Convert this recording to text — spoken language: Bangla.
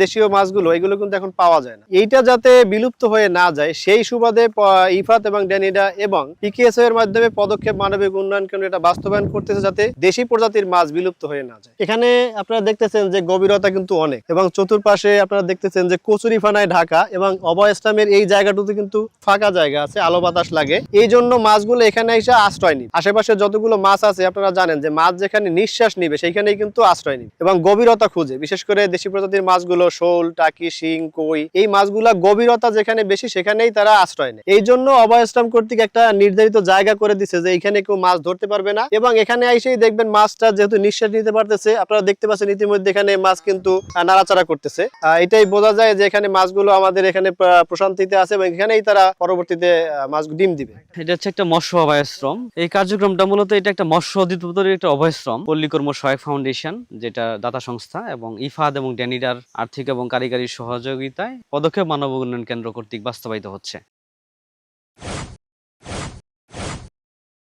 দেশীয় মাছগুলো এগুলো কিন্তু এখন পাওয়া যায় না। এইটা যাতে বিলুপ্ত হয়ে না যায় সেই সুবাদে ইফাত এবং ড্যানিডা এবং পিকেএসও এর মাধ্যমে পদক্ষেপ মানবিক উন্নয়ন কেন্দ্র এটা বাস্তবায়ন করতেছে যাতে দেশি প্রজাতির মাছ বিলুপ্ত হয়ে না যায়। এখানে আপনারা দেখতেছেন যে গভীরতা কিন্তু অনেক এবং চতুর্পাশে আপনারা দেখতেছেন যে কচুরিপানায় ঢাকা এবং অভয় স্থানের এই জায়গাটুতে কিন্তু ফাঁকা জায়গা আছে, আলো বাতাস লাগে, এই জন্য মাছগুলো এখানে এসে আশ্রয় নিবে। আশেপাশে যতগুলো মাছ আছে আপনারা জানেন যে মাছ যেখানে নিঃশ্বাস নিবে সেইখানেই কিন্তু আশ্রয় নিবে এবং গভীরতা খুঁজে। বিশেষ করে দেশি প্রজাতির মাছগুলো শোল, টাকি, শিং, কই, এই মাছগুলা গভীরতা যেখানে বেশি সেখানেই তারা আশ্রয় নেয়। এই জন্য অভয় আশ্রম কর্তৃক একটা নির্ধারিত জায়গা করে দিচ্ছে যে এখানে কেউ মাছ ধরতে পারবে না এবং এখানে এসেই দেখবেন মাছটা যেহেতু নিঃশ্বাস নিতে পারতেছে, আপনারা দেখতে পাচ্ছেন ইতিমধ্যে এখানে মাছ কিন্তু নাড়াচাড়া করতেছে। এটাই বোঝা যায় যে এখানে মাছগুলো আমাদের এখানে প্রশান্তিতে আছে এবং এখানেই তারা পরবর্তীতে মাছ ডিম দিবে। এটা হচ্ছে একটা মৎস্য অভয়াশ্রম। এই কার্যক্রমটা মূলত এটা একটা মৎস্য অধিদপ্তরের একটা অভয়াশ্রম, পল্লীকর্ম সহায়ক ফাউন্ডেশন যেটা দাতা সংস্থা এবং ইফাদ এবং ড্যানিডার আর্থিক এবং কারিগরি সহযোগিতায় পদক্ষেপ মানব উন্নয়ন কেন্দ্র কর্তৃক বাস্তবায়িত হচ্ছে।